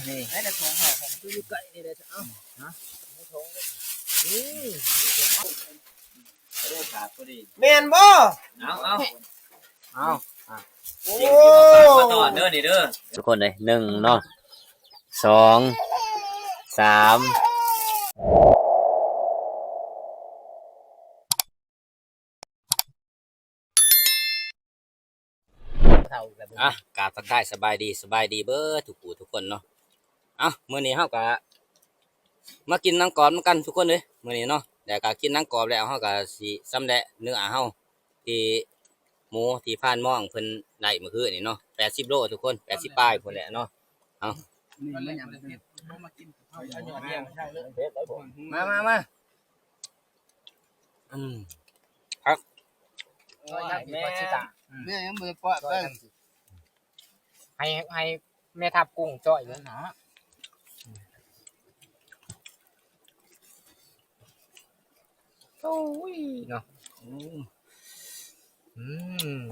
นี่ให้แต่ของห่อของตู้อยู่ไก่นี่เลยเอ้าฮะให้ของนี่ได้ขาดพอดีแม่นบ่เอาโอ้มาต่อเด้อนี่เด้อทุกคนเลย1เนาะ2 3กราบทักทายสบายดีเบิดทุกผู้ทุกคนเนาะมื้อนี้เฮาก็มากินนังกรอบเหมือนกันทุกคนเลยมื้อนี้เนาะแต่ก็กินนังกรอบแล้วเฮาก็สิสำเร็จเนื้อเฮาที่หมูที่ผ่านม่องเพิ่นได้เมื่อคืนนี่เนาะ80โลทุกคน80ปลายพุ่นแหละเนาะมาครับแม่ยังบ่ได้ปล่อยเพิ่นให้แม่ทับกุ้งจ่อยเลยเนาะโอ้ยเนาะ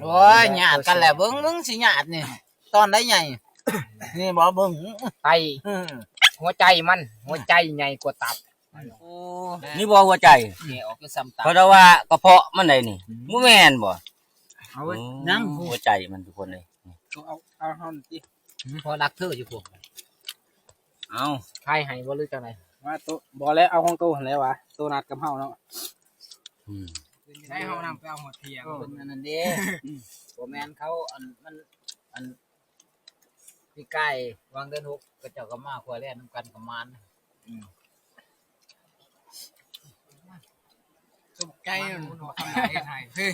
โอ้ยหยาดกันแหละเบิ่งสิหยาดนี่ตอนได้ใหญ่นี่บ่เบิ่งไตหัวใจมันหัวใจใหญ่กว่าตับโอ้นี่บ่หัวใจนี่ออกคือซ้ำตับเพราะว่ากระเพาะมันได้นี่บ่แม่นบ่เอานั่งหัวใจมันทุกคนเลยเอาเฮาติพอรักเธออยู่พวกเอาใครให้บ่รู้จังได๋ว่าตัวบ่แล้วเอาของโตหั่นแล้ววะตัวนัดกับเฮาเนาะให้เฮานำไปเอาหัวเทียงเพิ่นนั่นเด้บ่แม่นเขาอันพี่ไก่วางเดือน6ก็เจ้าก็มาครัวแล่นนำกันกับมานสุกไก่มันบ่ทำได้ให้เฮ้ย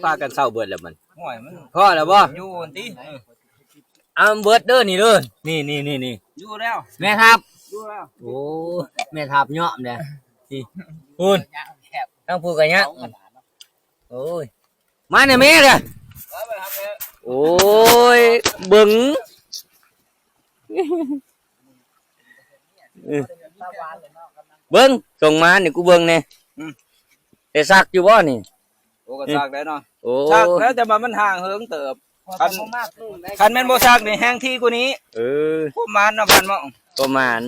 พากันเศร้าเบิดแล้วมันห่วยมันพอแล้วบ่อยู่ติเบิดเด้อนี่เด้อนี่อยู่แล้วแม่ทับอยู่แล้วโอ้แม่ทับเนาะเด้นี่พูนต้องพูดกันเนี้ยโอ้ยมาเนี่ยแม่เด้อโอ้ยบึ้งเบิ้งส่งมานี่กูเบิ้งเนี่ยแต่ซักอยู่บ่นี่โอ้ก็ซักได้เนาะโอ้ซักแล้วแต่มันห่างเหิงเติบคันแม่นบ่ซักนี่แห้งที่กว่านี้ประมาณเนาะพันบ่ประมาณ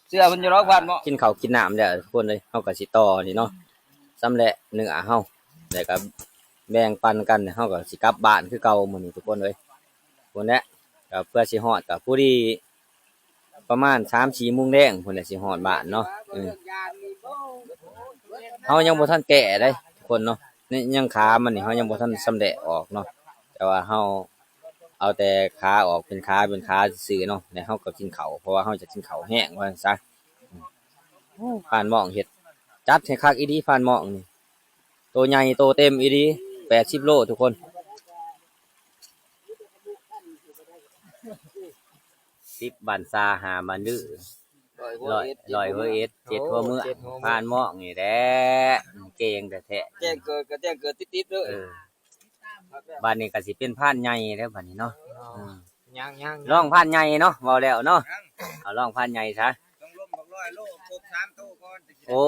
เสื้อเพิ่นจะร้อยพันบ่กินข้าวกินน้ำเด้อทุกคนเลยเฮาก็สิต่อนี่เนาะสำเร็จเนื้อเฮาแล้วก็แบ่งปันกันเฮาก็สิกลับบ้านคือเก่ามื้อนี้ทุกคนเลยพุ่นแหละก็เพื่อสิฮอดก็ผู้ที่ประมาณ 3-4 โมงแลงพุ่นแหละสิฮอดบ้านเนาะเฮายังบ่ทันแก่ได้ทุกคนเนาะนี่ยังขามันนี่เฮายังบ่ทันสำเร็จออกเนาะแต่ว่าเฮาเอาแต่ขาออกเป็นขาซื่อเนาะแล้วเฮาก็กินข้าวเพราะว่าเฮาจะกินข้าวแห้งว่าซั่นซะผ่านหม้องเฮ็ดจัดให้คักอีดีผ่านหม้องนี่โตใหญ่โตเต็มอีดี80โลทุกคน10บันซา5บันดื้อ100เฮ้ย7ทั่วเมืองผ่านหม้องนี่แหละเก่งแต่แท้แจ้งเกิดก็แจ้งเกิดติดๆเด้อบ้านนี้ก็สิเป็นผ่านใหญ่แล้วบัดนี้เนาะยังร้องผ่านใหญ่เนาะเว้าแล้วเนาะเอาร้องผ่านใหญ่ซะต้องล้มบัก100โลครบ3โตก่อนโอ้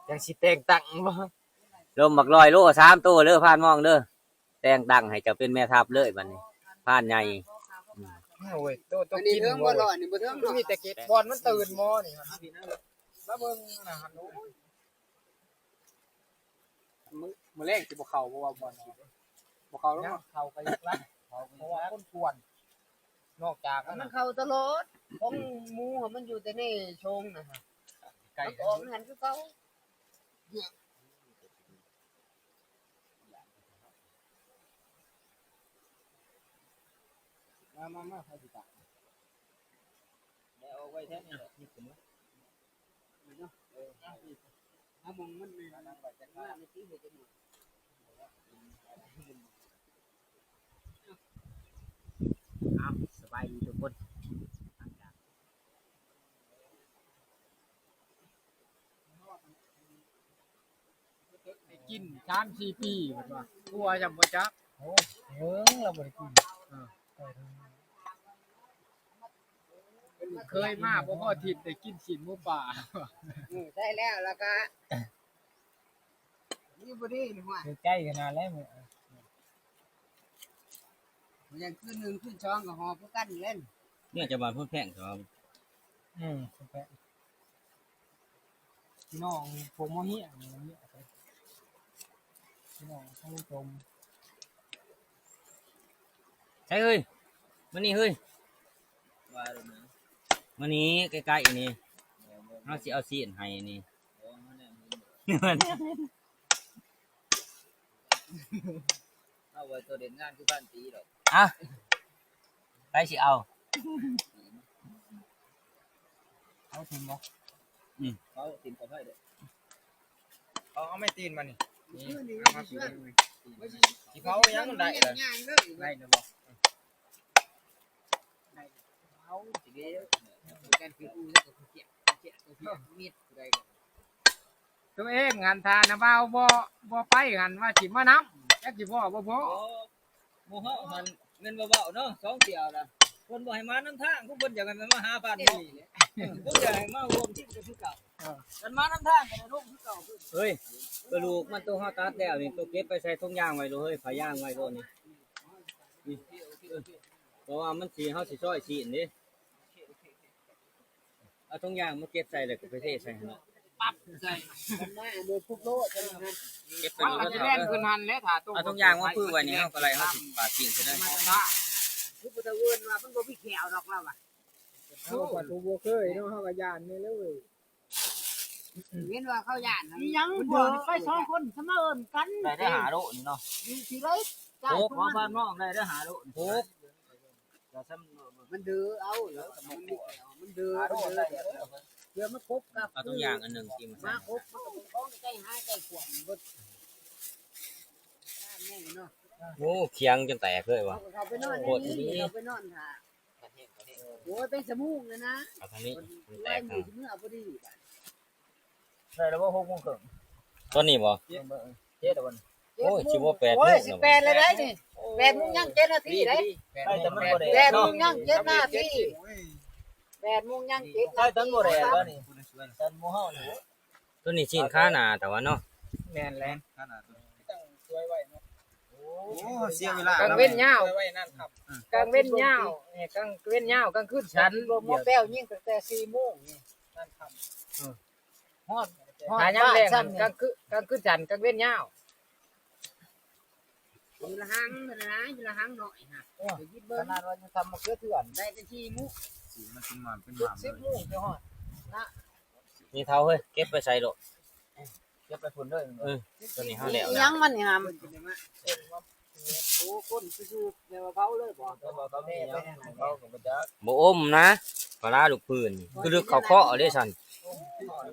ยังสิแต่งตั้งบ่ลมบัก100โล3โตเด้อผ่านหม้องเด้อแต่งตั้งให้เจ้าเป็นแม่ทัพเลยบัดนี้ผ่านใหญ่โอ้ยโตกินบ่ร้อยนี่บ่เทิงมีแต่เก็บบอลมันตื่นมอนี่แล้วเบิ่งนะฮะมื้อแรกสิบ่เข้าบ่ว่าบอลบ่เข้าแล้วเข้าไปอีกละเพราะว่าคนกวนนอกจากมันเข้าตลอดของหมูมันอยู่แต่ในชงนะฮะไก่ออกหันคือเขามาใครสิตาแล้วเอาไว้แท้นี่นี่ผมเนาะถ้ามองมันมีนั่งไว้จักหน้าไม่ที่เฮ็ดจังซี่สบายดีทุกคนกิน3-4 ปีเหมือนว่าทั่วจำบ่จักโอ้เราบ่ได้กินเคยมาบ่พอทิศได้กินชิ้นหมูป่าได้แล้วก็นี่บ่ได้นี่ว่าใกล้ขนาดแล้ว อย่างคืนหนึ่งคืนช่องกับหอผู้กันเล่น เนี่ยจะมาเพิ่มแพงครับ แปะพี่น้องผมว่าเหี้ยพี่น้องท่านผู้ชม ใช่เฮ้ยมันนี่เฮ้ยมันนี้ใกล้ๆนี่เราสิเอาซีนให้นี่เอาไว้ตัวเด่นงานที่บ้านตีดอกอ่ะไปสิเอา เขาถึงบ่ เขาตีนกับไพ่เด้อ เอาไม่ตีนมานี่ คืนนี้ มา เชื่ ตี อน ที่เขายังได้เลย งานเลย ได้เลยบ่ เขาสิเดียวกันคืออู้แล้วก็เจี๊ยบมีดอะไรกัน ตัวเองงานทานนะบ่าวบ่ไปงานว่าสิมาน้ำจักสิบ่บ่พอ โมเฮามันเงินเบาๆเนาะ2เที่ยวนะคนบ่ให้มานํทางพวกเพิ่นอยากให้มันมาหาบ้านนี่พวกอยากให้มารวมที่กันคือเก่ากันมานํทางกันร่วมคือเก่าเฮ้ยกระดูกมันตัวเฮาตัดแล้วนี่ตัวเก็บไปใส่ถุงยางไว้โลเฮ้ยผ้ายางไว้โลนี่เพราะว่ามันสิเฮาสิซอยชิ้นเด้เอาถุงยางมาเก็บใส่แล้วก็ไปเทใส่หั่น ปั๊บใส่กันได้โดยทุกโลกกันนะ เก็บไป มัน โล ก็ แล้ว จะเล่นขึ้นหันแล้วถ้า เอาถุงยางมาพื้นไว้นี่เฮาก็ไล่เฮาสิปาดชิ้นซะได้ ทุกประตูเวินว่าเพิ่นบ่มีแขวดอกเราอ่ะ เขาก็ตัวบ่เคยเนาะเฮาก็ย่านนี่เลย เห็นว่าเขาย่านยังบ่ไปสองคนเสมอกัน ได้ได้หาโลนี่เนาะ มีสิไร โอ้ขอบ้านน้องได้ได้หาโลโอ้จะซ้ำ มันดื้อเอาแล้วมันมีแขวมันดื้อเดี๋ยวมันครบกับ เอาถุงยางอันหนึงที่มัน มาครบมันก็เป็นของใกล้หาใกล้ขวบบ่แม่เนาะ โอ้เคียงจนแตกเลยว่ะ เขาไปนอนนี่เขาไปนอนค่ะโอ้ยเป็นสมุงเลยนะ เอาทางนี้มันแต ไล่ ก หมูเมื่อพอดี ได้แล้วว่า6 โมงครึ่งตอนนี้บ่เจ็ดวัน โอ้ยสิบ่8 โอ้ย โมง 18เลยได้นี่8 โมงยัง7 นาทีได้ ได้แต่มันบ่ได้ 8 โมงยัง7 นาที8 โมงยัง7 ได้ตันบ่ได้แล้วนี่ตันหมู่เฮานี่ตัวนี้ชิ้นค่าหน้าแต่ว่าเนาะ แม่นแล้ว โอ้เสียเวลาก ลางเว้นยาว ไว้นั่นครับ กลางเว้นยาวนี่กลางเว้นยาวกลางคืนฉัน บ่หมดแป้วยิ่งตั้งแต่4 โมงนี่ นั่นครับ ฮอด หายามแรงกลางคืนฉันกลางเว้นยาว อยู่ละหังนะอยู่ละหังหน่อยฮะไปยิบเบิ่ ข ง นาดว่าจะทำมาเกือเถื่อน ได้แต่4 โมง มันเป็นหมันเป็นห ทุก มัน 10 โมงจะฮอด นี่เท่าเฮ้ยเก็บไปใส่โลด เก็บไปฝุ่นด้วย ตัวนี้เฮาแล้ว ยังมันนี่ฮะโอ้คนซื่อๆแม่ว่าเผาเลยบ่ เขาแม่ไปไหนเขาก็บ่จัก บ่อมนะปลาลูกปืนคือลึกเขาเคาะเอาเด้ซั่น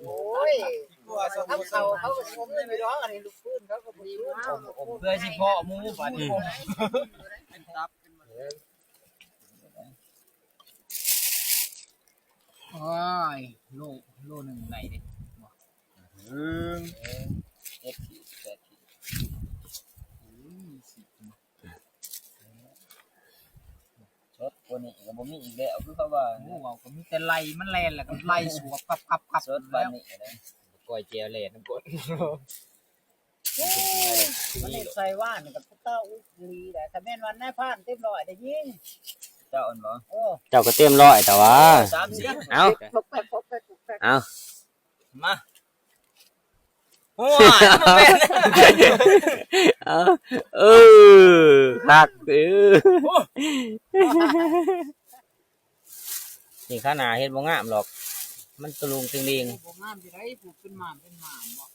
โอ้ย ตัวสม เขาก็ชมได้ไม่ร้องอันนี้ลูกปืนเขาก็บ่ดีว่า เพื่อสิเพาะหมูบัดนี้ เป็นตับเป็นมัน โอ้ยโลนึงไหนดิ เอ็ดขีดแปดขีด ชดตัวนี้ก็บ่มีอีกแล้วคือเขาว่า โอ้เว้าก็มีแต่ไล่มันแล่นแล้วก็ไล่สวบกับ ชดบ้านนี้นะก้อยเจียวแหลกน้ำกด มันใส่ว่านกับเต้าอุลีแต่ถ้าแม่นวันนายพานเต็มร้อยได้ยิง เจ้าอันบ่ โอ้ เจ้าก็เต็มร้อยแต่ว่า เอา พกไป เอา มาโอ้ยมันเป็น เอาเออคักนี่ข้าหนาเฮ็ดบ่งามหรอก มันตะลุงติงดิง บ่งามสิได้ผูกเป็นหมามบ่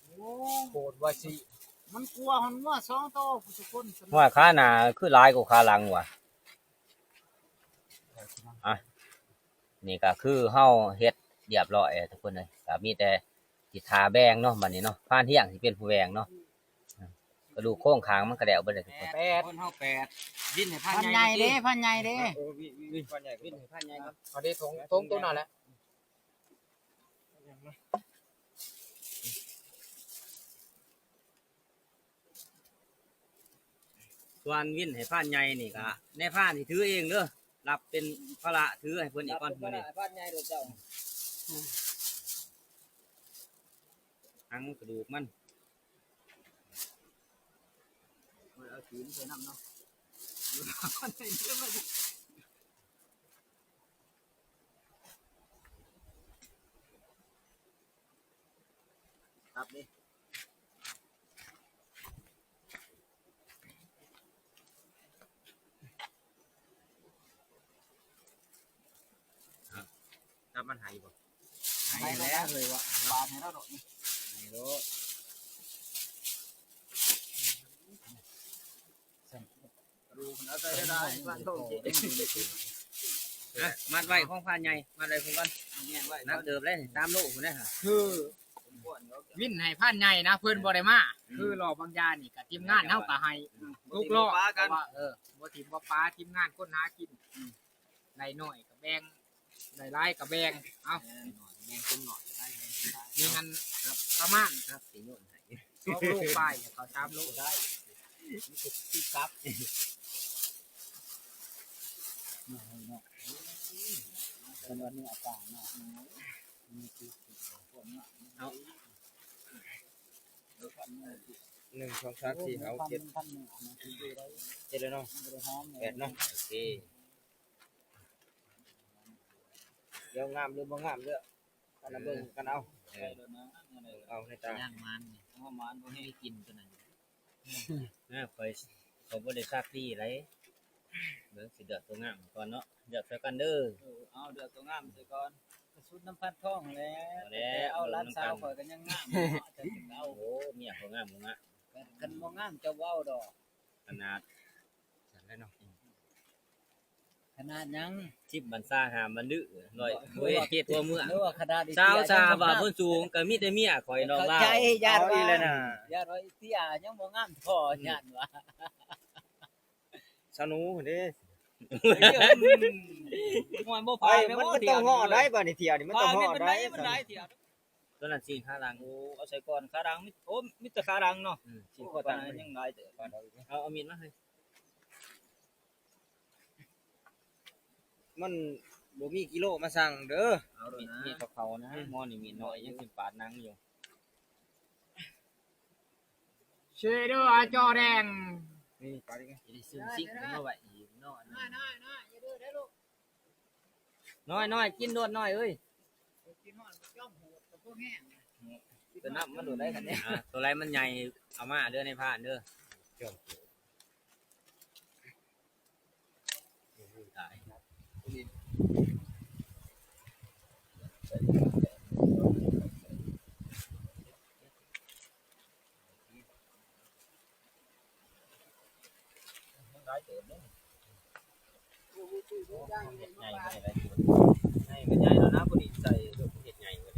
โอ้ โคตรว่าสิ มันกลัวมันว่า2โตผู้ทุกคน ว่าข้าหนาคือหลายกว่าขาหลังว่ะอ่ะนี่ก็คือเฮาเฮ็ดเรียบร้อยทุกคนเลยก็มีแต่สิทาแบงเนาะบัดนี้เนาะผ่านเที่ยงสิเป็นผู้แบงเนาะกระดูกโค้งคางมันก็แล้วเบิดเลยทุกคน คนเฮา8ดิ้นให้พัน พัน ให ให ญ่ ญ่เด้พันใหญ่เด้ โอ้วิก้อนใหญ่ ดิ้นให้พันใหญ่ครับ เอาได้ทงตัวนั่นแหละ ส่วนวินให้พันใหญ่นี่ก็ในพันที่ถือเองเด้อรับเป็นภาระถือให้เพิ่นอีกก่อนมื้อนี้ พันใหญ่โดดเจ้า ทั้งกระดูกมันเอาขีนใส่น้ำเนาะ ครับนี่ น้ำมันหายบ่ ไปแล้วเลยว่ะบานให้เราดอกนี่ ไม่รู้ ดูมันเอาใจได้บ้านโตเจ๊ อ่ะมัดไว้ของผ่านใหญ่มัดไว้ผมก่อน เนี่ยไว้ นักเดิมเลยตามโลกผมได้ฮะ คือวินให้ผ่านใหญ่นะเพิ่นบ่ได้มาคือรอบางยานี่กับทีมงานเฮาก็ให้ทุกรอบกันบ่ทีมบ่ป้าทีมงานคนหากินได้น้อยก็แบ่งได้หลายก็แบ่งเอาแบ่งคนหน่อยได้แบ่งคนหลายมีเงินประมาณ ครับสีนุ่นให้ 2ลูกไปเขา3ลูกได้ที่ครับเป็นวันนี้อาจารย์เนาะมีคือพวกเนี้ยเอา 1 2 3 4เอา7 7เลยเนาะ8เนาะโอเคเดี๋ยวงามหรือบ่งามเด้อกันเบิ่งกันเอาเอาให้ตา ย่างมันเพราะว่ามันบ่ให้กินตัวนั้นคอยบ่ได้ซักดีไรเบิ่งสิเดือดตัวงามก่อนเนาะเดือดใส่กันเด้อเอาเดือดตัวงามใส่ก่อนกระสุนน้ำพัดทองแล้วเอาล้านสาวข่อยกันยังงามจะถึงเอาโอ้เมียเขางามงะกันบ่งามจะเว้าดอกขนาดฉันได้เนาะขนาดยังจิบบันซ่าหามมันดื้อลอยเว้ยเฮ็ดตัวเมื่อหรือว่าขนาดสาวชาว่าเพิ่นสูงก็มีแต่เมียข่อยน้องลาว ใจญาติ เอาอี ว่า เลยนะ ญาติว่าเตี้ยยังบ่งามพอญาติว่า สนุเด้ มันบ่ ไป พาย มันต้องห่อได้บ่นี่เที่ยวนี่มันต้องห่อได้ มันได้เถียวตัวนั้นสิขาดังโอ้เอาใส่ก่อนขาดังโอ้มีแต่ขาดังเนาะสิก่อนยังได้เด้อเอามีดมาให้ มันบ่มีกิโลมาสั่งเด้อ เอามีดกับเขานะมอนี่มีน้อยยังสิปาดนังอยู่ ช่วยด้วยอาจอแดง นี่ไปดิ จะได้ซื้อซิกมาไว้อีกน้อย น้อยอย่าดื้อเด้อลูก น้อยกินโดดน้อยเอ้ย กินฮอดย่อมโหดกับพวกแห้ง ตัวนับมันโดดได้กันเนี่ยตัวไรมันใหญ่เอามาเด้อในผ่านเด้อตายใหญ่ไม่ได้ใหญ่ก็ใหญ่แล้วนะพอดีใส่ลูกเห็ดใหญ่เลย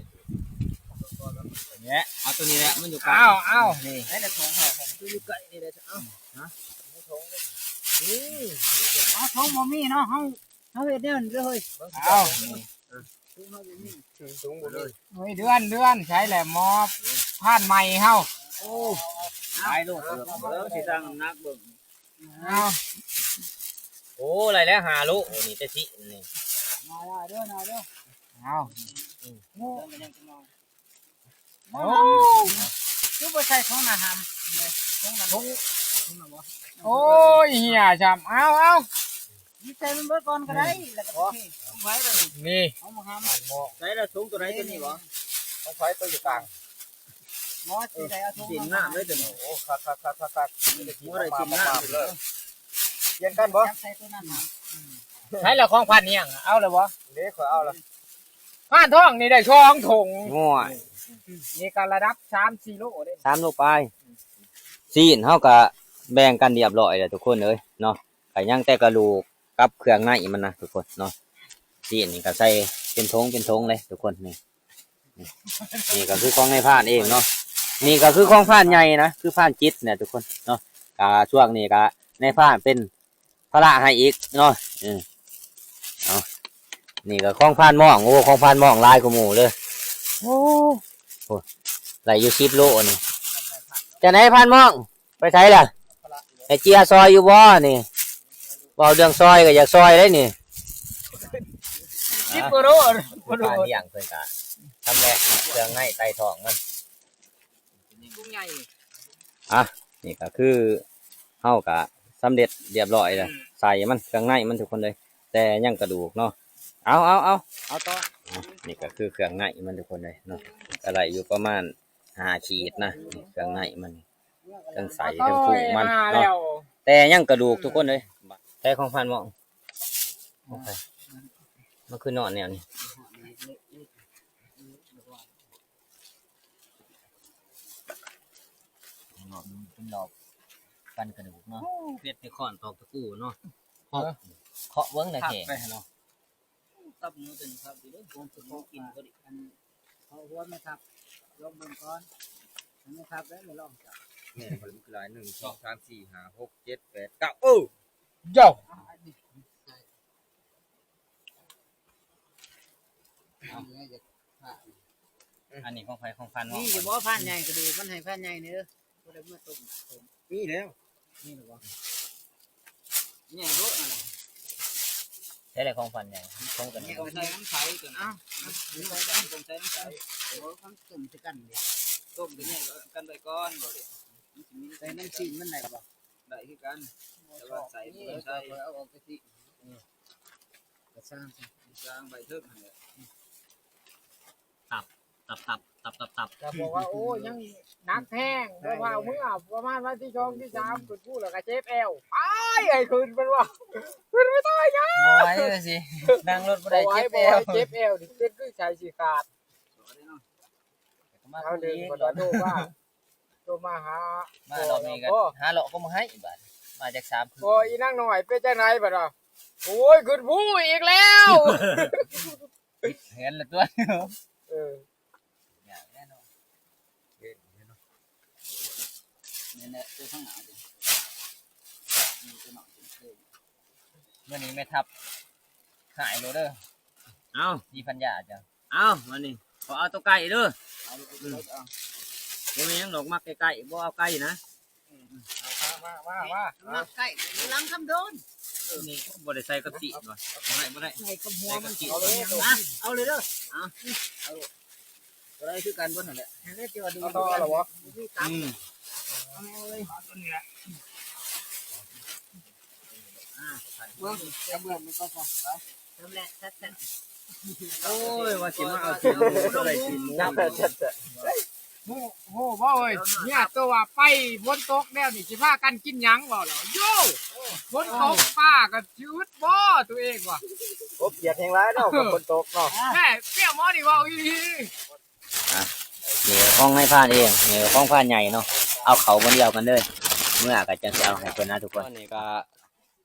เนี่ยเอาตัวนี้แหละมันอยู่กลาง อ้าว นี่ให้แต่ของห่อของอยู่ใกล้นี่เลยเอ้าฮะไม่ทงเลยนี่ เอาท้องบ่มีเนาะเฮาเฮ็ดแนวนี้เลย เอา สูงบ่เลย เฮ้ยเดือนใช้แหละมอบผ่านใหม่เฮา ตายลูกแล้วสิตั้งนักเบิ่ง เอา โอ้อะไรแล้วหาลูกโอ้นี่จะสินี่ มาเด้อเด้อ เอาโอ้ คือบ่ใช่ของอาหารโอ้ยเหี้ยจำเอา นี่ใส่มันเบิดก่อนก็ได้แล้วก็สิไว้เลย นี่ เอามาหาม ใส่แล้วสูงตัวไหนตัวนี้บ่ ต้องไฟตัวอยู่กลาง บ่สิได้เอาท้อง กินน้ำเลยตัวนี้ โอ้คักบ่ได้ กินน้ำ เลยเย็นกันบ่ ใส่ตัวนั้นน่ะ ใช้ละของพันเนี่ยงเอาเลยบ่ เด้ขอเอาละ ผ่านท้องนี่ได้ช่องถุง ง่วย นี่ก็ระดับ3-4โลเด้ 3 ลูกไปซีนเฮาก็แบ่งกันเรียบร้อยแล้วทุกคนเอ้ยเนาะก็ยังแต่กระดูกกับเครื่องในมันนะทุกคนเนาะซีนนี่ก็ใส่เป็นทงเลยทุกคนนี่นี่ก็คือของในผ่านเองเนาะนี่ก็คือของผ่านใหญ่นะคือผ่านจิตเนี่ยทุกคนเนาะก็ช่วงนี้ก็ในผ่านเป็นพระให้อีกเนาะเอานี่ก็ของผ่านหม่องโอ้ของผ่านหม่องลายกว่าหมู่เลยโอ้โหไหลอยู่10 โลนี่จะไหนผ่านหม่องไปใช้ล่ะไอเจียซอยอยู่บ่นี่บ่เรื่องซอยก็อยากซอยได้นี่ 10กว่าโล ผ่านเลี้ยงเพิ่นก็ทำแหละเครื่องในไตท้องมัน กุ้งใหญ่ นี่ก็คือเฮาก็ สำเร็จเรียบร้อยแล้วใส่มันเครื่องในมันทุกคนเลย แต่ยังกระดูกเนาะเอาต่อนี่ก็คือเครื่องในมันทุกคนเลยเนาะอะไรอยู่ประมาณ5 ขีดนะนี่เครื่องในมันทั้งใส่ทั้งผูกมันเนาะแต่ยังกระดูกทุกคนเลยแต่ของพันมองโอเคมันคือนอนแนวนี้เป็นดอกกันกระดูกเนาะเพียรไปค้อนตอกตะกู้เนาะเคาะเบิ้งได้แค่เนาะ ตับเนื้อเป็นครับดีเด้อผมจะกินก็ดิ เอาหัวไหมครับลงบนก้อนไม่ครับแล้วไม่ลองจับ เนี่ยมันคือหลาย1 2 3 4 5 6 7 8 9โย่ อันนี้ของไฟของพัน นี่อยู่บ่พันใหญ่กระดูกมันให้พันใหญ่เด้อบ่ได้มาต้ม นี่แล้ว นี่หรอวะ ใหญ่โลดนั่นน่ะ ใช่เลยของพันใหญ่ของกัน ต้องใส่น้ำใสก่อนต้องใส่น้ำใส โอ้มันต้มสิกันเด้ ต้มกันเนี่ยกันไปก่อนบ่ดิ ใส่น้ำซีนมันได้บ่ ได้คือกันแต่ว่าใส่บ่ใส่ เอาออกไปสิกระซ่าง จางใบเทิงนั่นแหละ ตับ จะบอกว่าโอ้ยังนักแห้งเพราะว่าเมื่อประมาณวันที่2ที่3คุณพูดแล้วก็เจ็บเอวไปไอ้คืนมันว่าคืนไม่ตายยัง บ่ไหวเลยสินั่งรถบ่ได้เจ็บเอว เจ็บเอวนี่เป็นคือชายสีขาด มา เอา คน เดิน นี้ มาโทรว่าโทรมาหา มาดอกนี้กันหาเลาะก็มาให้บาดมาจาก3คืน โอ้ยนั่งหน่อยเป็นจังไหนบัดอ่ะโอ้ยขึ้นผู้อีกแล้ว เห็นละตัว เออ อย่างแน่นอน นี่แหละตัวข้างหน้าดิมีตัวหน่อยเป็น มื้อนี้แม่ทับหายโลเด้อเอามีพันยาจ้ะเอามื้อนี้ขอเอาตัวไก่เด้อ เอาลูกเล็กเอา บ่มีหยังดอกมักไก่ๆบ่เอาไก่นะ มา มาใกล้หลังคำโดน นี่บ่ได้ใส่กะทิบ่บ่ได้ ใส่กับหัวมัน เอาเลย เอาเลยเด้อ ตัวได้คือกันเบิ่นนั่นแหละ ให้ได้เจอดี เอาต่อเหรอวะ อืม เบิ่งจะเบิ่งมันก็พอไปทำแหละชัด โอ้ยว่าสิมาเอาสิเอาบ่ได้กินหมู โหบ่เอ้ยเนี่ยตัวว่าไปฝนตกแล้วนี่สิพากันกินหยังบ่เหรอโย่ฝนตกป้าก็ชีวิตบ่ตัวเองว่ะ โอ้เปียกแห้งร้ายเนาะฝนตกเนาะ แม่เปรี้ยวหมอนี่เว้าอีหลี นี่ของให้ผ่านเองนี่ของผ่านใหญ่เนาะเอาเขาบนเดียวกันเลยเมื่อก็จะสิเอาให้เพิ่นนะทุกคนนี่ก็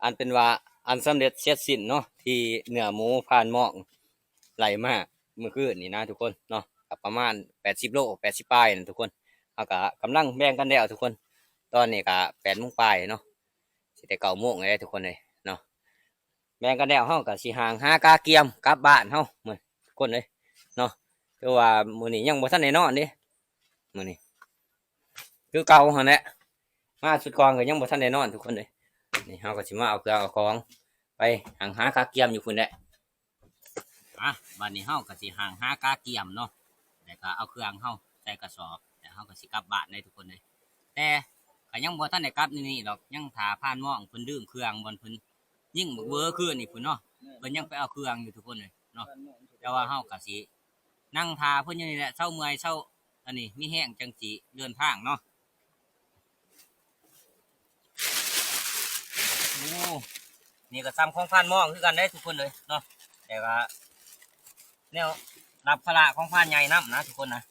อันเป็นว่าอันสำเร็จเสร็จสิ้นเนาะที่เนื้อหมูผ่านหม้องไหลมาเมื่อคืนนี่นะทุกคนเนาะก็ประมาณ80 โล80ปลายนะทุกคนเอาก็กำลังแบ่งกันแล้วทุกคน ตอนนี้ก็8 โมงปลายเนาะสิได้9 โมงแล้วทุกคนเลยเนาะแบ่งกันแล้วเฮาก็สิห่างหากาเกียมกลับบ้านเฮามื้อทุกคนเลยเนาะคือว่ามื้อนี้ยังบ่ทันได้นอนเด้มื้อนี้คือเก่าหั่นแหละมาสุดกองก็ยังบ่ทันได้นอนทุกคนเลยนี่เฮาก็สิมาเอาเครื่องเอาของไปห่างหากาเกียมอยู่พุ่นแหละบัดนี้เฮาก็สิห่างหากาเกียมเนาะแล้วก็เอาเครื่องเฮาใส่กระสอบแล้วเฮาก็สิกลับบ้านได้ทุกคนเลยแต่ก็ยังบ่ทันได้กลับนี่ดอกยังท่าผ่านหม้องเพิ่นดื่มเครื่องบ่เพิ่นยิ่งบักเวอร์คือนี่พุ่นเนาะเพิ่นยังไปเอาเครื่องอยู่ทุกคนเลยเนาะแต่ว่าเฮาก็สินั่งท่าเพิ่นอยู่นี่แหละเช้าเมื่อยเช้าอันนี้มีแห้งจังสิเดินทางเนาะโอ้นี่ก็ซ้ำของผ่านหม้องคือกันได้ทุกคนเลยเนาะแต่ว่าแนวรับภาระของผ่านใหญ่น้ำนะทุกคนนะ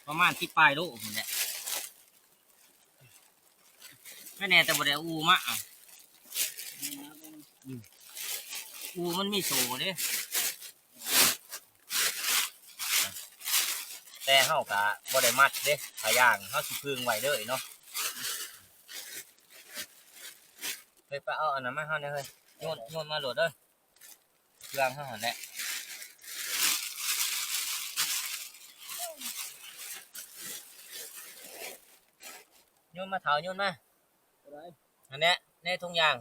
ประมาณ10 ปลายโลนี่แหละไม่แน่แต่บ่ได้อูมาอูมันมีโซ่เด้แต่เฮากะบ่ได้มัดเด้ถ้าย่างเฮาสิพึ่งไว้เด้อเนาะเฮ้ยไปเอาอันนั้นมาเฮาเนี่ยเฮ้ยโยนมาโหลดเด้อเครื่องเฮาหั่นแหละโยนมาเถาโยนมาอันเนี้ยในทุงยาง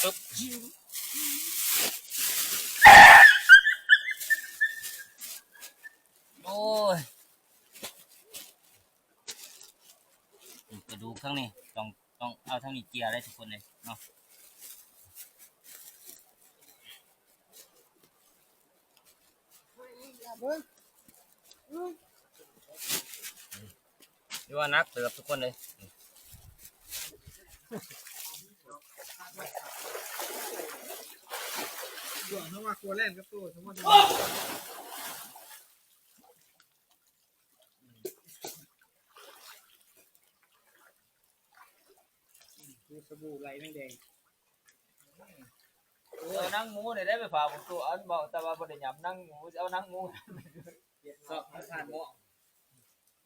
ปึ๊บโอ้ย สูบทั้งนี้ต้องเอาทั้งนี้เกียร์ได้ทุกคนเลยเนาะดูว่านักเติบทุกคนเลย ส่วนถ้าว่าตัวแรกก็ตัวสมมติดูสบู่ไหลแดง เอานั่งหมูเนี่ยได้ไปฝากผมตัวอันบอกแต่ว่าบ่ได้หยำนั่งหมูเอานั่งหมูสอบผ่านหม้อ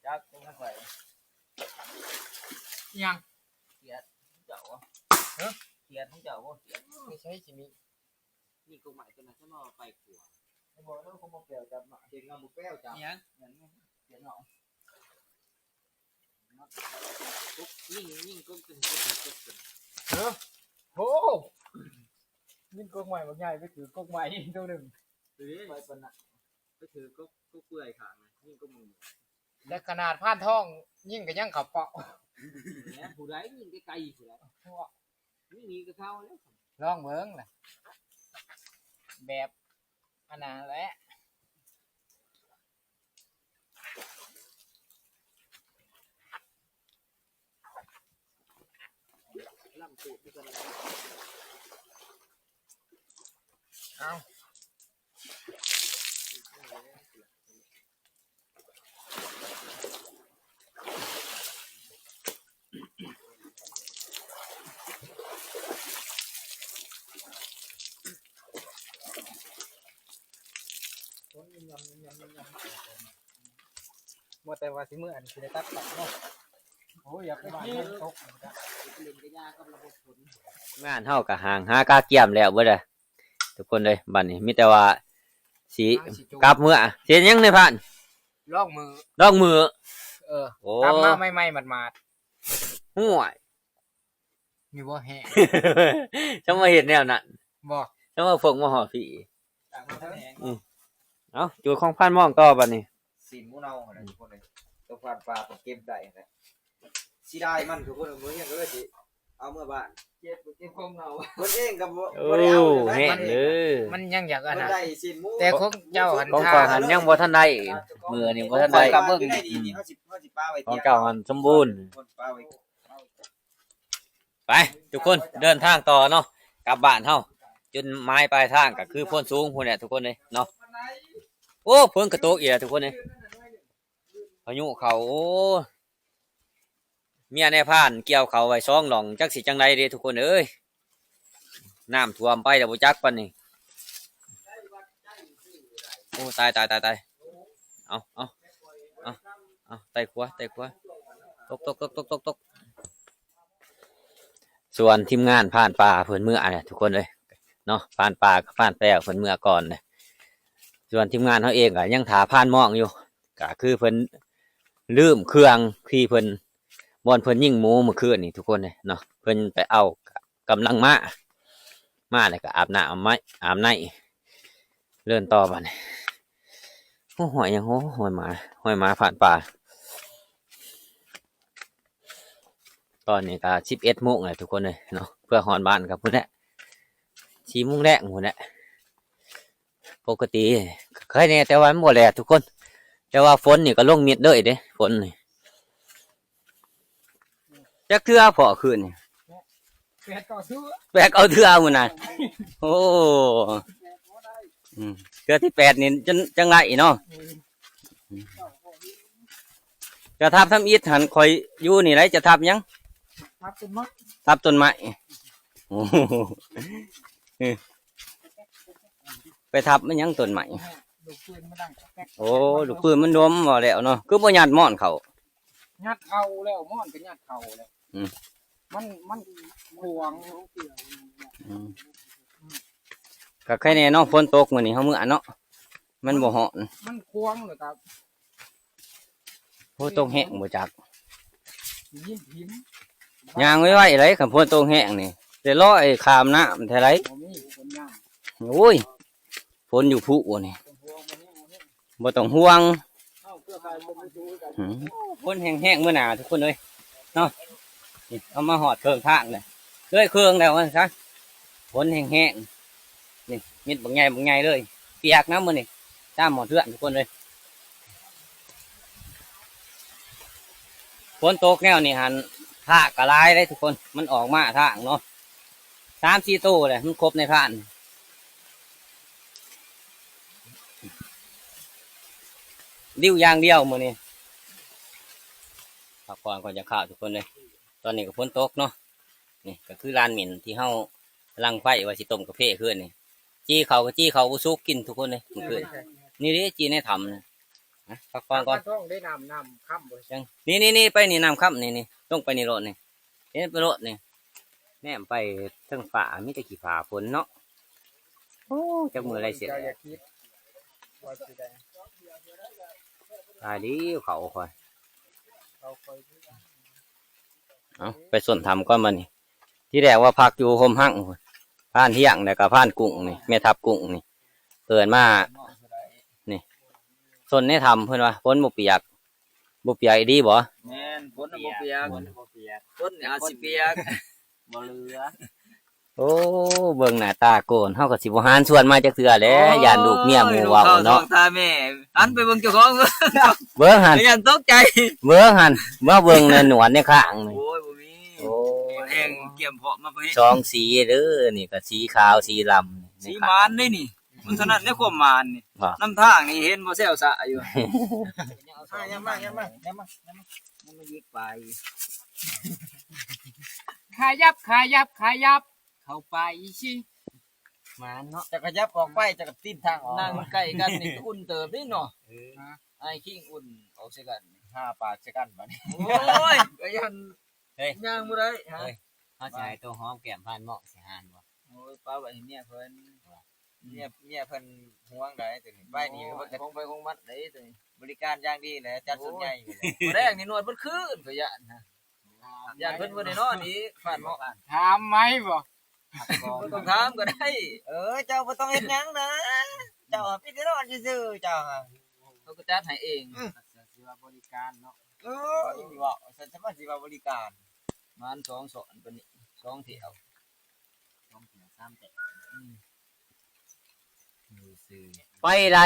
จักตรงนั้นไป ยัง เกียดเจ้าเกียดของเจ้าบ่เกียด ไม่ใช่จิมิ นี่กูหมายตัวนั้นฉันว่าไปขัวไอ้บอกแล้วเขาบอกแก้วจับมาเก่งงามบุแก้วจับเนี่ยเกียดเนาะยิ่งก็เป็นโอ้ยิ่งกงใหม่บางใหญ่ไปถือกงใหม่อีกตัวหนึ่ง ไปปนน่ะไปถือก็เปื่อยขาดยิ่งก็มึง และขนาดผ่านท้องยิ่งกับยังขับเปาะ เนี่ยผู้ใดยิ่งไกลๆผู้ใดนี่มีก็เข้าแล้ว ลองเบิ้งแหละแบบอันนั้นแหละ ลำตูดด้วยกัน เอาหมดแต่ว่าสิเมื่ออันสิได้ตัดตัดเนาะโอ้ยอยากไปบ้านมันตก เล่นกระยากับระบบผล งานเฮาก็ห่างหากาเกี่ยมแล้วเบิดเลยทุกคนเลยบัดนี้มีแต่ว่าสิกลับเมื่อเสียยังในผ่าน ลองมือ ลองมือ โอ้กลับมาไม่มาด ห่วย ๆมีบ่แห้ง จะมาเห็นแนวนั้น บ่ จะมาฝกมาห่อผี ต่างมาทั้งแหง เอ้าอยู่ของพันมองต่อบัดนี้ สีหมูเน่าอะไรทุกคนเลยตัวผ่านปลาผมเก็บได้นะสีได้มันทุกคนมือยังก็เลยสิเอาเมื่อบ้าน เจ็บของเรา คนเองกับ โอ้ บ่ได้เอา แห้งเลย มันยังอยากอัน คน น่ะ ได้สีหมู แต่ของเจ้าหัน ของ ท่า ก่อนหันยังบ่ทันได้มือนี่บ่ทันได้ กับเบิ่งได้ดีนี่เขาสิปลาไว้ ของเก่าหันสมบูรณ์ คนปลาไว้ ไปทุกคนเดินทางต่อเนาะกลับบ้านเฮาจนไม้ปลายทางก็คือพ้นสูงพุ่นแหละทุกคนเลยเนาะโอ้เพิ่นกระโตกอีกแล้วทุกคนเลยพายุเขาโอ้เมียในพานเกี่ยวเขาไว้ซ่องหล่องจักสิจังไดเด้ทุกคนเอ้ยน้ำท่วมไปแล้วบ่จักปานนี้โอ้ตายเอาไต่ขวาตกส่วนทีมงานผ่านป่าเพิ่นเมื่อเนี่ยทุกคนเลยเนาะผ่านป่ากับผ่านแปรเพิ่นเมื่อก่อนเลยส่วนทีมงานเขาเองก็ยังถาผ่านมองอยู่ก็คือเพิ่นลืมเครื่องที่เพิ่นบอนเพิ่นยิงหมูเมื่อคืนนี่ทุกคนเลยเนาะเพิ่นไปเอากำลังมาเลยก็อาบน้ำอาบในเลื่อนต่อบัดนี้โอ้หอยยังหอยหมาผ่านป่าตอนนี้ก็11 โมงเลยทุกคนเลยเนาะเพื่อหอนบ้านกับพุ่นแหละ4 โมงแรกพุ่นแหละปกติเคยเนี่ยแต่ว่ามันบ่แลทุกคนแต่ว่าฝนนี่ก็ลงมิดเลยเด้ฝนนี่จักเทื่อพอคืนนี่ แปดต่อซื้อ แบกเอาเทื่อพุ่นน่ะโอ้เทื่อที่8นี่จังไรเนาะจะทับทำอิฐหันคอยอยู่นี่ไรจะทับยัง ครับเป็นมัด ทับต้นไม้โอ้ไปทับมันยังต้นไม้ ลูกปืนมาดังแก๊ก โอ้ลูกปืนมันรวมบ่แล้วเนาะคือบ่ยัดม่อนเขา ยัดเข่าแล้วม่อนก็ยัดเข่าแล้วมันขวาง ก็แค่นี้เนาะฝนตกมื้อนี้เฮามื้อเนาะมันบ่ฮ้อน มันควงเลยครับ ฝนตกแห้งบ่จัก ยิ้มหิม ย่างไว้ๆไรคันฝนตกแห้งนี่ได้รอไอ้ขามน้ำแท้ไร บ่มีคนย่าง โอ้ยฝนอยู่ผู้นี่ คนพวงบ่มีบ่มี บ่ต้องห่วง เอ้าเพื่อใครบ่มีดูกัน ฝนแห้งๆมื้อหน้าทุกคนเอ้ยเนาะ นี่เอามาหอดเครื่องทางเลยเลยเครื่องแล้วซะฝนแห้งๆนี่มิดบางใหญ่เลยเปียกน้ำมันนี่ตามหมดเรื่องทุกคนเลยฝนตกแนวนี่หันท่ากระไรได้ทุกคนมันออกมาทางเนาะ3-4ตัวเลยมันครบในท่านดิ้วอย่างเดียวมือนี่พักผ่อนก่อนจะข่าวทุกคนเลยตอนนี้ก็ฝนตกเนาะนี่ก็คือลานหมิ่นที่เฮาลังไฟว่าสิต้มกาแฟขึ้นนี่จี้เขาก็จี้เขาบุซุกกินทุกคนเลยมันขึ้นนี่ดิจี้ในถ้ำนะพักผ่อนก่อน ท้องได้นำค่ำบ่ จังนี่ไปนี่น้ำค่ำนี่ต้องไปนี่รถนี่เห็นไปรถนี่แนมไปเทิงฝ่ามีแต่ขี้ฝ่าฝนเนาะโอ้จักมืออะไรเสร็จ เจ้าอย่าคิดว่าสิได้ ตายดิเขาคอย เราคอย เอาไปส่วนทำก้อนมันนี่ที่แรกว่าพักอยู่โฮมหั่งผ่านเที่ยงแต่ก็ผ่านกุ้งนี่แม่ทับกุ้งนี่เกิดมานี่ส่วนนี้ทำเพื่อนว่าฝนบุเปียกดีบ่ แม่นฝนบ่เปียกฝนอาจสิเปียกบ่เหลือ โอ้เบิ่งหน้าตาโกนเฮาก็สิบ่หานชวนมาจักเทื่อแหล้วย่านลูกเมียหมู่เว้าเนาะ ตาแม่อันไปเบิ่งเจ้าของ เบิ่งหัน ยันตกใจ เบิ่งหันเมื่อเบิ่งในหนวดในข้างนี่ โอ้ยบ่มี โอ้ แห้งเกี่ยมเพาะมาเพิ่น สองสีเด้อนี่ก็สีขาวสีลำ สีมานนี่นี่มันเท่านั้นในความมานนี่ บ่ น้ำทางนี่เห็นบ่แซวซะอยู่ยังมามันมายิกไป ขยับเข้าไปสิ มาเนาะจะขยับออกไปจะกับตีนทางออกนั่งใกล้กันนี่ก็อุ่นเติบนี่เนาะไอ้คิงอุ่นออกใส่กัน5ปากใส่กันบัดนี้โอ้ยก็ยัน เฮ้ย ย่างบ่ได้ฮะ เฮ้ยเฮาสิให้ตัวหอมแก้มผ่านหม้อสิหานบ่ โอ้ยป้าว่าให้เมียเพิ่นเมียเพิ่นห่วงได้ตัวนี้ไปนี่ก็คงไปคงมัดได้ตัวนี้บริการอย่างดีแหละจัดส่วนใหญ่อยู่แรกนี่นวดเพิ่นคืนก็ย่านฮะย่านเพิ่นบ่ได้นอนนี่ผ่านหม้อ ถามไหมบ่ บ่ต้องถามก็ได้เจ้าบ่ต้องเฮ็ดหยังนะเจ้าพี่ได้นอนซื่อๆเจ้าฮะเขาก็จัดให้เอง สิว่าบริการเนาะ สิว่าฉันสามารถสิว่าบริการมัน2 สอนปานนี้2เที่ยว2เที่ยว3แต่ ไปไหน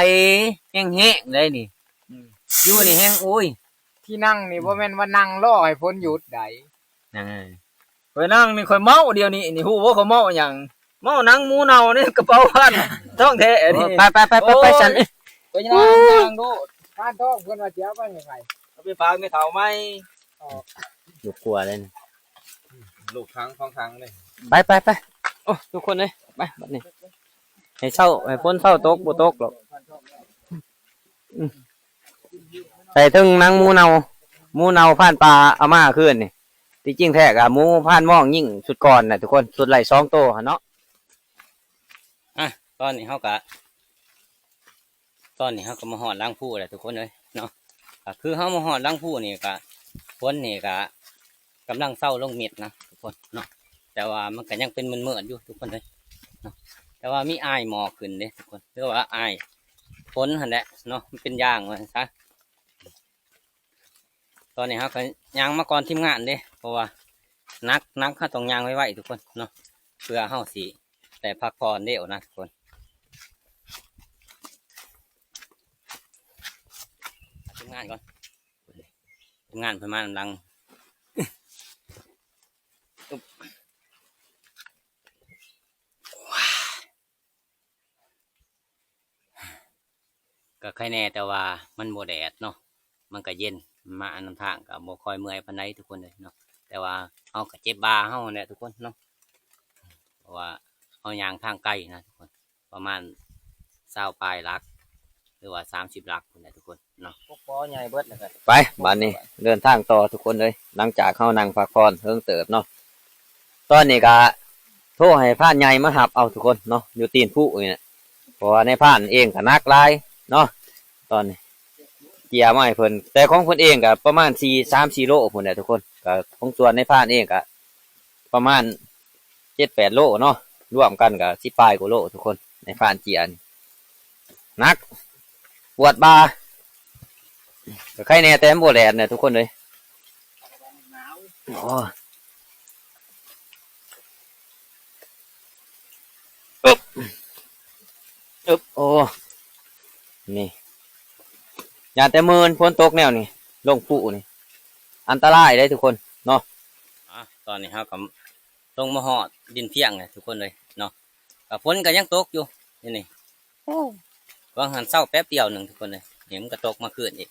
แห้งๆเลยนี่อยู่นี่แห้งโอ้ย ที่นั่งนี่บ่แม่นว่านั่งรอให้ฝนหยุดได้ นั่นไง ข่อยนั่งนี่ข่อยเมาเดียวนี้นี่ฮู้ว่าข่อยเมาหยังเมาหนังหมูเน่านี่กระเป๋าพันท้องแท้นี่ ไปฉัน ไปนั่งโดด บ้านท้องเพิ่นว่าสิเอาไปให้ไผ เอาไปฝากแม่เฒ่าไหม อยู่กลัวเลยนี่ ลูกครั้งของครั้งเลย ไปโอ้ทุกคนเลยไปบัดนี้ให้เศร้าให้ฝนเศร้าตกบ่ตกหรอกใส่ถึงนางหมูเนาผ่านปลาเอามาขึ้นนี่ที่จริงแท้กะหมูผ่านหม้องยิ่งสุดก่อนน่ะทุกคนสุดไหล2โตหั่นเนาะตอนนี้เฮาก็มาฮอดล้างผู้แหละทุกคนเลยเนาะก็คือเฮามาฮอดล้างผู้นี่ก็ฝนนี่ก็กำลังเศร้าลงเม็ดนะทุกคนเนาะแต่ว่ามันก็ยังเป็นมืดๆอยู่ทุกคนเลยเนาะแต่ว่ามีอ้ายหมอกขึ้นเด้ทุกคนเรียกว่าอ้ายฝนหั่นแหละเนาะมันเป็นย่างว่าซะตอนนี้เฮาก็ย่างมาก่อนทีมงานเด้เพราะว่านักเฮาต้องย่างไว้ทุกคนเนาะเพื่อเฮาสิได้พักผ่อนเด้วนะทุกคนทีมงานก่อนทีมงานเพิ่นมากำลังก็ใครแน่แต่ว่ามันโบแดดเนาะมันก็เย็นมาอันนำทางกับโบคอยเมื่อยปานใดทุกคนเลยเนาะแต่ว่าเอาก็เจ็บบาเฮาเนี่ยทุกคนเนาะเพราะว่าเอายางทางไกลนะทุกคนประมาณ20 ปลายลักหรือว่า30 ลักคนเนี่ยทุกคนเนาะ พวกปอใหญ่เบิดนะครับ ไปบ้านนี้เดินทางต่อทุกคนเลยหลังจากเข้านั่งพักผ่อนเพิ่งเติบเนาะตอนนี้ก็โทรให้ผ่านใหญ่มาหับเอาทุกคนเนาะอยู่ตีนผู้นี่นะเพราะว่าในผ่านเองก็นักหลายเนาะตอนนี้เกียร์ไม่เพิ่นแต่ของเพิ่นเองก็ประมาณ3-4 โลพุ่นแหละทุกคนก็ของส่วนในผ่านเองก็ประมาณ7-8 โลเนาะรวมกันก็10 ปลายกว่าโลทุกคนในผ่านเกียร์นี่นักปวดบ่าก็ใครแน่แต่บ่แดดเนี่ยทุกคนเลยโอ้ อึบโอ้นี่อย่าแต่มืนฝนตกแนวนี่ลงปู่นี่อันตรายได้ทุกคนเนาะตอนนี้ครับกับลงมาหอดดินเพียงเลยทุกคนเลยเนาะกับฝนก็ยังตกอยู่นี่ก็หันเศร้าแป๊บเดียวหนึ่งทุกคนเลยเนี่ยมันก็ตกมาคืนอีก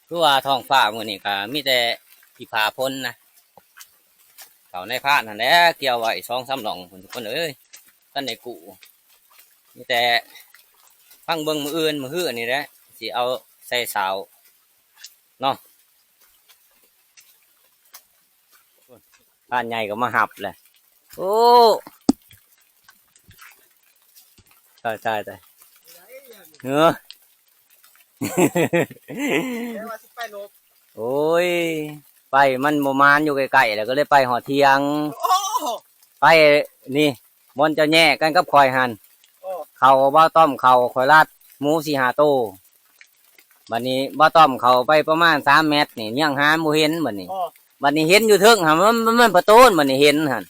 คือว่าท้องฟ้าเมื่อนี้ก็มีแต่ที่ผาพ้นนะเขาในพานนั่นแหละเกี่ยวไว้2-3 หล่องทุกคนเอ้ยท่านในกูมีแต่ฟังเบิ้งมืออื่นมือหื้อนี่แหละสิเอาใส่สาวเนาะบ้านใหญ่ก็มาหับเลยโอ้ใช่เนื้อ โอ้ยไปมันโมมานอยู่ไกลๆแล้วก็เลยไปหอเทียงไปนี่มนจะแย่กันกับคอยหันเขาบ้าต้อมเขาคอยลาดหมู4-5 โตบัดนี้บ้าต้อมเขาไปประมาณ3 เมตรนี่ยังหาหมูเห็นบัดนี้บัดนี้เห็นอยู่เทิงหันมันประตูบัดนี้เห็นหัน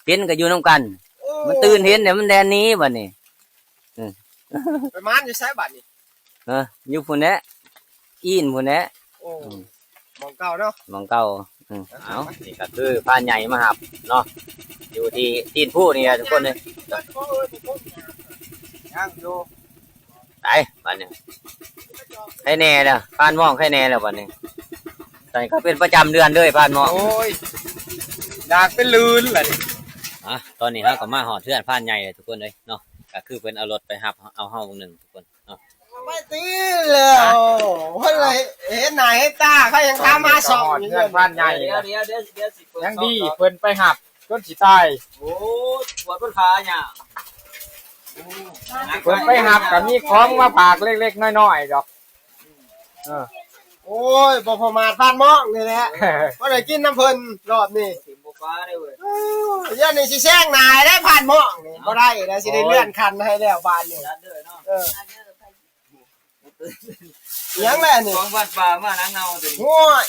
เห็นก็อยู่น้ำกันมันตื่นเห็นเนี่ยมันแดนนี้บัดนี้ไปมานอยู่ใช้บัตรนี่อยู่พุ่นแหละอินพุ่นแหละมองเก่าเนาะมองเก่าเอานี่ก็คือพานใหญ่มาหับเนาะอยู่ที่ตีนผู้นี่ทุกคนเลยยังอยู่ไปบ้านนี้ใครแน่เด้อพานมองใครแน่แล้วบ้านนี้ตอนนี้ก็เป็นประจำเดือนเลยพานมองโอ้ยอยากเป็นลื่นเลยตอนนี้เราก็มาหอดเทือนพานใหญ่เลยทุกคนเลยเนาะก็คือเป็นเอารถไปหับเอาเฮาหนึ่งทุกคนเนาะไม่ตีเลยเพราะอะไรเห็นไหนให้ตาเขายังทำมาสองเพื่อนบ้านใหญ่ยังดีเพิ่นไปหับก้นสีตายโอ้ปวดต้นขาเนี่ยเพิ่นไปหับกับมีของมาฝากเล็กๆน้อยๆดอกโอ้ยบ่พอมาบ้านมองนี่แหละเพราะอะไรกินน้ำเพิ่นรอบนี้สิบ่ฟ้าได้เว้ยยันนี่สิแซงนายได้ผ่านมองนี่บ่ได้แล้วสิได้เลื่อนคันให้แล้วบ้านนี่ยังแหละนี่ของบ้านป่ามานังเนาตัวนี้โอ้ย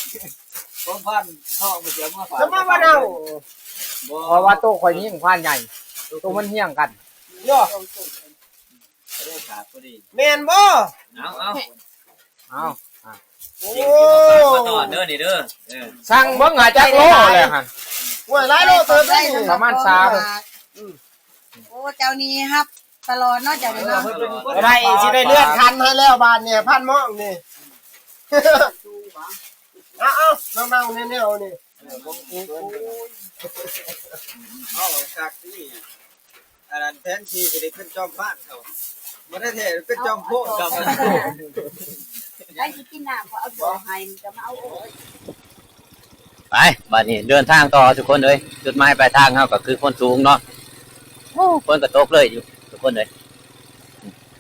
ของบ้านท่องมาเสียมาฝากจะมาบ้านเนาเพราะว่าโตข่อยยิ่งพานใหญ่โตมันเฮี้ยงกันโย่แม่นบ่เอาโอ้มาต่อเด้อนี่เด้อสั่งเบิ่งหาจักโลเลยหั่นโอ้ยหลายโลเติบได้ประมาณโอ้เจ้านี้ครับตลอดเนาะเจ้านี้เนาะได้สิได้เลื่อนคันให้แล้วบ้านเนี่ยผ่านมองนี่เอาๆน้องๆแนวๆนี่เอาจากที่อันนั้นแทนที่จะได้ขึ้นจอมบ้านเขาบ่ได้แท้เป็นจอมโพกับ ไอ้ที่กินน้ำก็เอาบ่อให้มันจะมาเอาไปบัดนี้เดินทางต่อทุกคนเลยจุดหมายปลายทางเฮาก็คือคนสูงเนาะคนก็ตกเลยอยู่ทุกคนเลย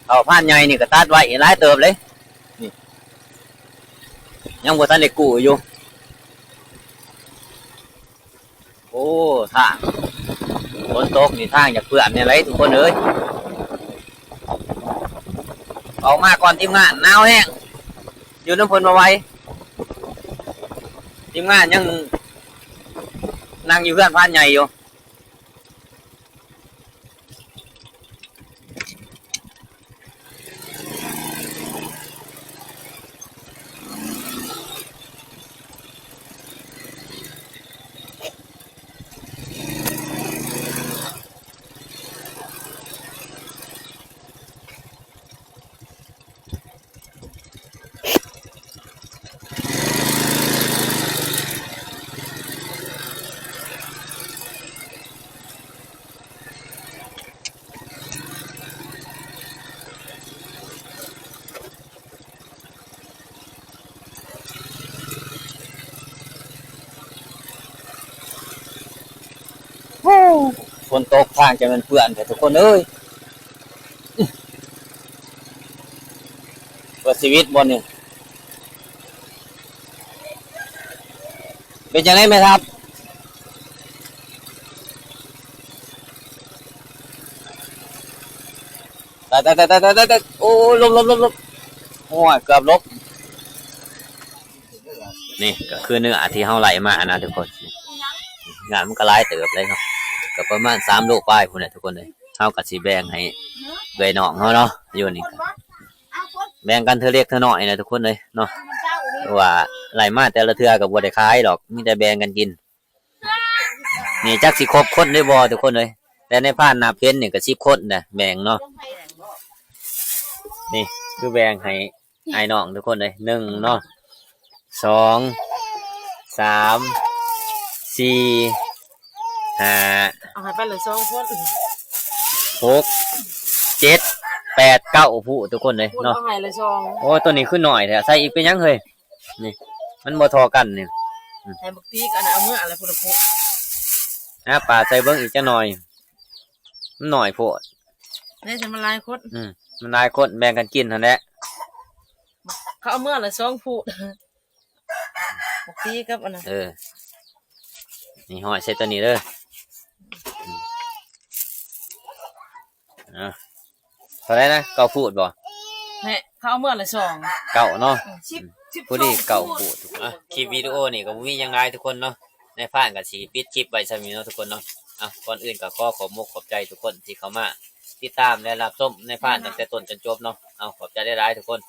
เอาพานใหญ่นี่ก็ตัดไว้หลายเติบเลยนี่ยังบ่ทันได้กู้อยู่โอ้ทางฝนตกนี่ทางอยากเปื้อนนี่ไรทุกคนเอ้ยออกมาก่อนทีมงานหนาวแห้งอยู่น้ำฝนมาไว้ทีมงานยังนั่งอยู่เพื่อนพานใหญ่อยู่ฝนตกทางจะเป็นเปื่อนแต่ทุกคนเอ้ยเปิดชีวิตบนนี่เป็นยังไงไหมครับแต่โอ้ลบโอ้ยเกือบลบนี่ก็คือเนื้อที่เฮาไหลมานะทุกคนงานมันก็หลายเติบเลยครับก็ประมาณ3 โลป้ายพุ่นน่ะทุกคนเลย เฮาก็สิแบ่งให้เอื้อยน้องเฮาเนาะอยู่นี่ก็แบ่งกันเทื่อเล็กเทื่อน้อยนะทุกคนเลยเนาะว่าไหลมาแต่ละเทื่อก็บ่ได้ขายดอกมีแต่แบ่งกันกินนี่จักสิครบคนได้บ่ทุกคนเลยแต่ในพานนาเพ็ญนี่ก็10คนน่ะแบ่งเนาะนี่คือแบ่งให้ไอ้น้องทุกคนเลย1เนาะ2 3 4 5 เอาให้ไปเลย2คน 6 7 8 9ผู้ทุกคนเลยเนาะ เอาให้เลย2 โอ้ตัวนี้คือหน่อยแท้ใส่อีกเป็นยังเฮ้ยนี่มันบ่ทอกันนี่ ให้บักตีกันเอาเมื่ออะไรพุ่นพุ่น นะป่าใส่เบิ่งอีกจักหน่อยมันหน่อยโพด นี่จะมาลายคน มันหลายคนแบ่งกันกินเท่านั้นแหละ เขาเอาเมื่อละ2ผู้บักตีกับอันนั้น นี่ห้อยใส่ตัวนี้เด้อเท่าไหร่นะ9พูดบ่ ให้เขาเอาเมื่อละ2 9เนาะ 10 ผู้นี้9พูดคลิปวิดีโอนี่ก็บ่มีหยังหลายทุกคนเนาะในพานก็สิปิดคลิปไว้ซะมีเนาะทุกคนเนาะก่อนอื่นก็ขอขอบใจทุกคนที่เข้ามาติดตามและรับชมในพานตั้งแต่ต้นจนจบเนาะขอบใจหลายๆทุกคน